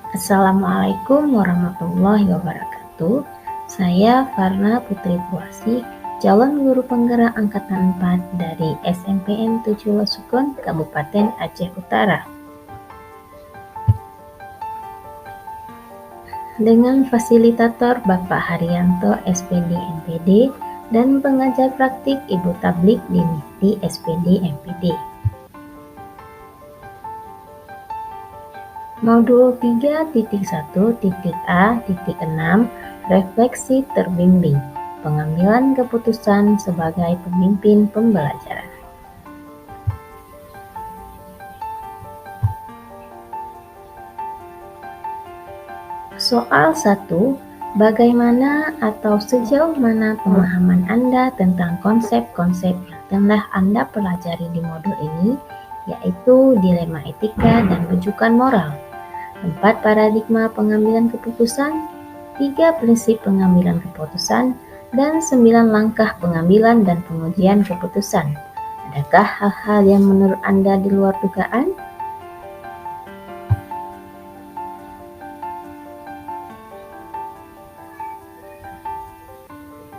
Assalamualaikum warahmatullahi wabarakatuh. Saya Farna Putri Puasi, calon guru penggerak angkatan 4 dari SMPN 7 Losukon, Kabupaten Aceh Utara. Dengan fasilitator Bapak Haryanto SPD MPD dan pengajar praktik Ibu Tablik Diniti SPD MPD. Modul 3.1.A.6 Refleksi terbimbing, pengambilan keputusan sebagai pemimpin pembelajaran. Soal 1. Bagaimana atau sejauh mana pemahaman Anda tentang konsep-konsep yang telah Anda pelajari di modul ini, yaitu dilema etika dan rujukan moral? 4 paradigma pengambilan keputusan, 3 prinsip pengambilan keputusan, dan 9 langkah pengambilan dan pengujian keputusan. Adakah hal-hal yang menurut Anda di luar dugaan?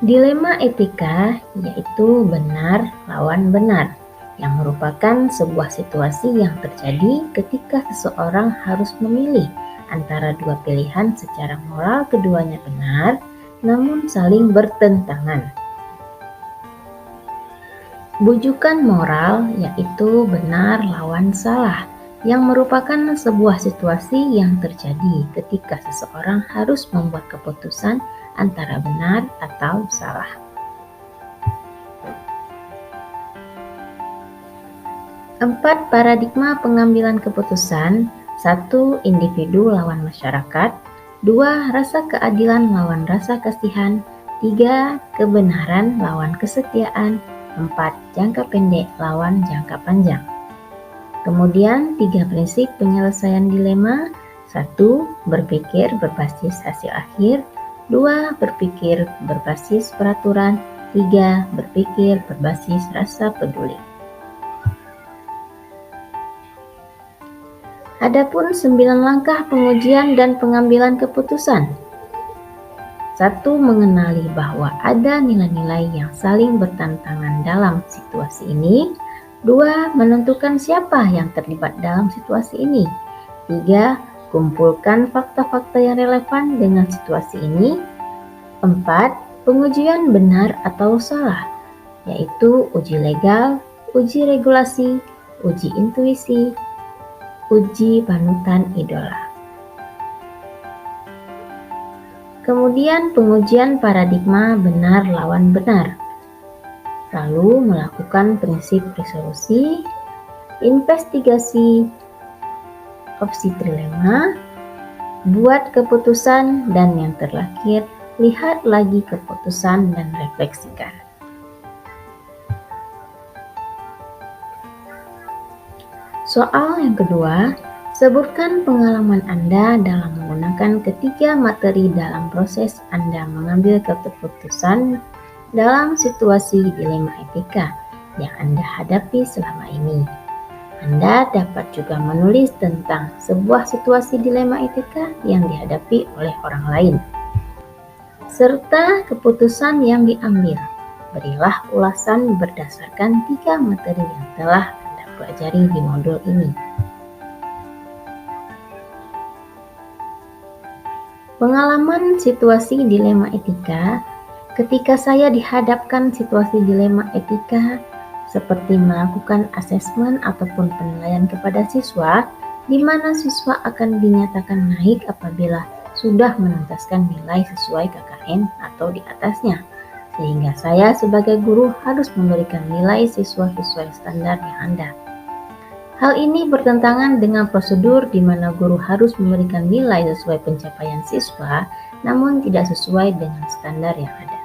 Dilema etika yaitu benar lawan benar, yang merupakan sebuah situasi yang terjadi ketika seseorang harus memilih antara dua pilihan secara moral keduanya benar, namun saling bertentangan. Bujukan moral yaitu benar lawan salah, yang merupakan sebuah situasi yang terjadi ketika seseorang harus membuat keputusan antara benar atau salah. 4 paradigma pengambilan keputusan. 1. Individu lawan masyarakat. 2. Rasa keadilan lawan rasa kasihan. 3. Kebenaran lawan kesetiaan. 4. Jangka pendek lawan jangka panjang. Kemudian 3 prinsip penyelesaian dilema. 1. Berpikir berbasis hasil akhir. 2. Berpikir berbasis peraturan. 3. Berpikir berbasis rasa peduli. Adapun 9 langkah pengujian dan pengambilan keputusan. 1. Mengenali bahwa ada nilai-nilai yang saling bertentangan dalam situasi ini. 2. Menentukan siapa yang terlibat dalam situasi ini. 3. Kumpulkan fakta-fakta yang relevan dengan situasi ini. 4. Pengujian benar atau salah, yaitu uji legal, uji regulasi, uji intuisi, uji panutan idola. Kemudian pengujian paradigma benar lawan benar. Lalu melakukan prinsip resolusi, investigasi, opsi trilema, buat keputusan, dan yang terakhir, lihat lagi keputusan dan refleksikan. Soal yang kedua, sebutkan pengalaman Anda dalam menggunakan ketiga materi dalam proses Anda mengambil keputusan dalam situasi dilema etika yang Anda hadapi selama ini. Anda dapat juga menulis tentang sebuah situasi dilema etika yang dihadapi oleh orang lain, serta keputusan yang diambil. Berilah ulasan berdasarkan 3 materi yang telah pelajari di modul ini. Pengalaman situasi dilema etika. Ketika saya dihadapkan situasi dilema etika seperti melakukan asesmen ataupun penilaian kepada siswa, di mana siswa akan dinyatakan naik apabila sudah menuntaskan nilai sesuai KKM atau di atasnya, sehingga saya sebagai guru harus memberikan nilai siswa sesuai standar yang ada. Hal ini bertentangan dengan prosedur di mana guru harus memberikan nilai sesuai pencapaian siswa, namun tidak sesuai dengan standar yang ada.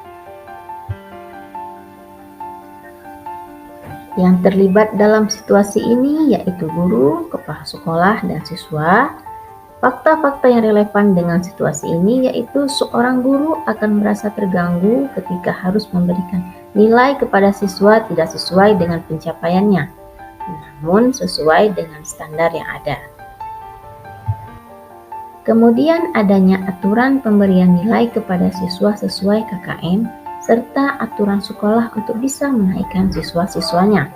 Yang terlibat dalam situasi ini yaitu guru, kepala sekolah, dan siswa. Fakta-fakta yang relevan dengan situasi ini yaitu seorang guru akan merasa terganggu ketika harus memberikan nilai kepada siswa tidak sesuai dengan pencapaiannya, namun sesuai dengan standar yang ada. Kemudian adanya aturan pemberian nilai kepada siswa sesuai KKM, serta aturan sekolah untuk bisa menaikkan siswa-siswanya.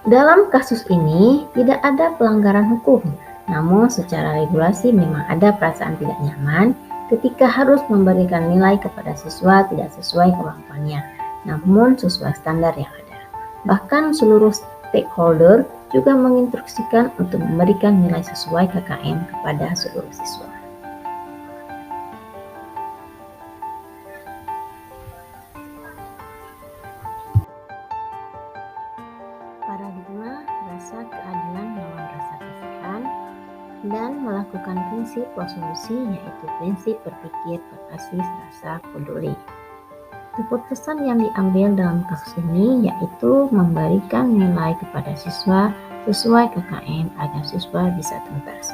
Dalam kasus ini tidak ada pelanggaran hukum, namun secara regulasi memang ada perasaan tidak nyaman ketika harus memberikan nilai kepada siswa tidak sesuai kemampuannya, namun sesuai standar yang ada. Bahkan seluruh stakeholder juga menginstruksikan untuk memberikan nilai sesuai KKM kepada seluruh siswa. Paradigma rasa keadilan melawan rasa kasihan dan melakukan prinsip resolusi, yaitu prinsip berpikir berbasis rasa peduli. Keputusan yang diambil dalam kasus ini yaitu memberikan nilai kepada siswa sesuai KKM agar siswa bisa tuntas.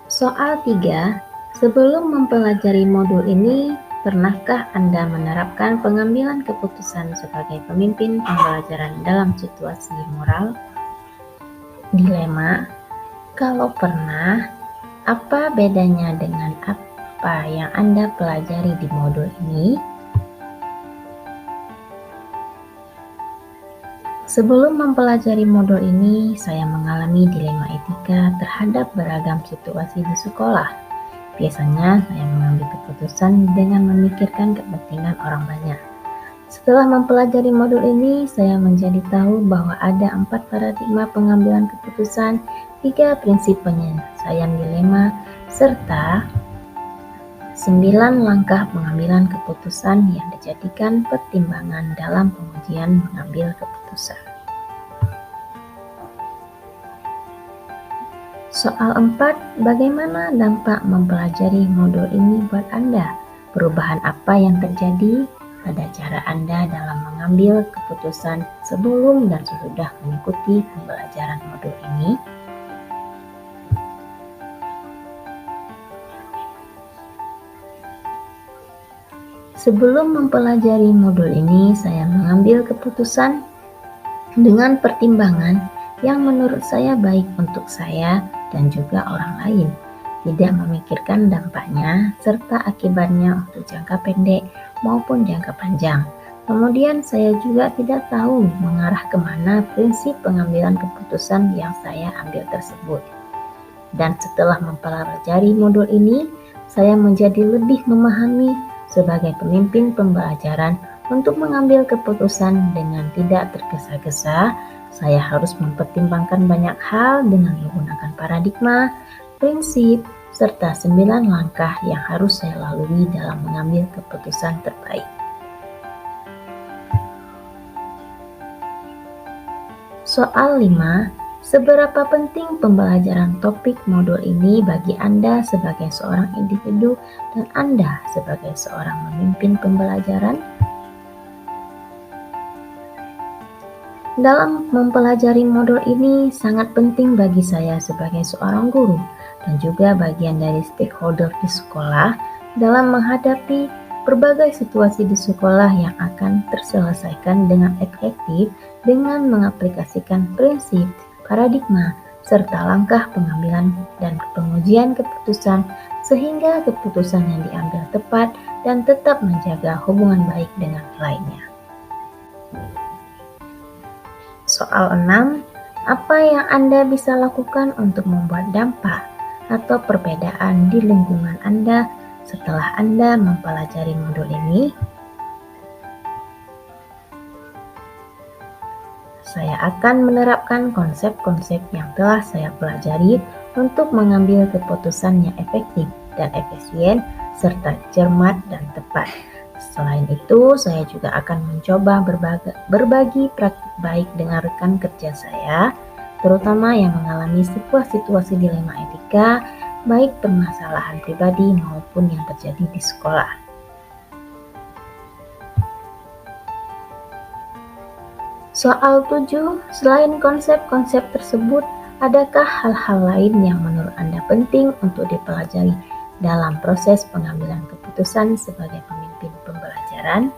Soal 3. Sebelum mempelajari modul ini, pernahkah Anda menerapkan pengambilan keputusan sebagai pemimpin pembelajaran dalam situasi moral? Dilema. Kalau pernah, apa bedanya dengan apa yang Anda pelajari di modul ini? Sebelum mempelajari modul ini, saya mengalami dilema etika terhadap beragam situasi di sekolah. Biasanya saya mengambil keputusan dengan memikirkan kepentingan orang banyak. Setelah mempelajari modul ini, saya menjadi tahu bahwa ada 4 paradigma pengambilan keputusan, 3 prinsip penyelesaian dilema, serta 9 langkah pengambilan keputusan yang dijadikan pertimbangan dalam pengujian mengambil keputusan. Soal 4, bagaimana dampak mempelajari modul ini buat Anda? Perubahan apa yang terjadi pada cara Anda dalam mengambil keputusan sebelum dan sesudah mengikuti pembelajaran modul ini? Sebelum mempelajari modul ini, saya mengambil keputusan dengan pertimbangan yang menurut saya baik untuk saya dan juga orang lain, tidak memikirkan dampaknya serta akibatnya untuk jangka pendek maupun jangka panjang. Kemudian saya juga tidak tahu mengarah kemana prinsip pengambilan keputusan yang saya ambil tersebut. Dan setelah mempelajari modul ini, saya menjadi lebih memahami sebagai pemimpin pembelajaran untuk mengambil keputusan dengan tidak tergesa-gesa. Saya harus mempertimbangkan banyak hal dengan menggunakan paradigma, prinsip, serta 9 langkah yang harus saya lalui dalam mengambil keputusan terbaik. Soal 5. Seberapa penting pembelajaran topik modul ini bagi Anda sebagai seorang individu dan Anda sebagai seorang pemimpin pembelajaran? Dalam mempelajari modul ini sangat penting bagi saya sebagai seorang guru dan juga bagian dari stakeholder di sekolah dalam menghadapi berbagai situasi di sekolah yang akan terselesaikan dengan efektif dengan mengaplikasikan prinsip, paradigma, serta langkah pengambilan dan pengujian keputusan sehingga keputusan yang diambil tepat dan tetap menjaga hubungan baik dengan lainnya. Soal 6. Apa yang Anda bisa lakukan untuk membuat dampak atau perbedaan di lingkungan Anda setelah Anda mempelajari modul ini? Saya akan menerapkan konsep-konsep yang telah saya pelajari untuk mengambil keputusan yang efektif dan efisien serta cermat dan tepat. Selain itu, saya juga akan mencoba berbagi praktik baik dengan rekan kerja saya, terutama yang mengalami sebuah situasi dilema etika, baik permasalahan pribadi maupun yang terjadi di sekolah. Soal 7, selain konsep-konsep tersebut, adakah hal-hal lain yang menurut Anda penting untuk dipelajari dalam proses pengambilan keputusan sebagai pemimpin pembelajaran?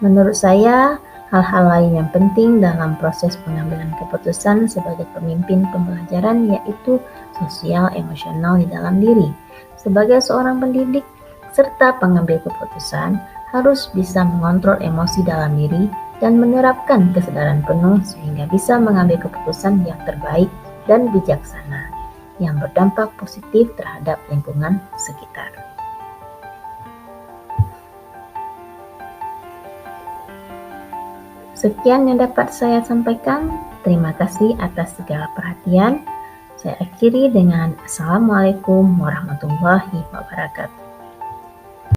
Menurut saya, Hal-hal lain yang penting dalam proses pengambilan keputusan sebagai pemimpin pembelajaran yaitu sosial emosional di dalam diri. Sebagai seorang pendidik serta pengambil keputusan harus bisa mengontrol emosi dalam diri dan menerapkan kesadaran penuh sehingga bisa mengambil keputusan yang terbaik dan bijaksana yang berdampak positif terhadap lingkungan sekitar. Sekian yang dapat saya sampaikan. Terima kasih atas segala perhatian. Saya akhiri dengan Assalamualaikum warahmatullahi wabarakatuh.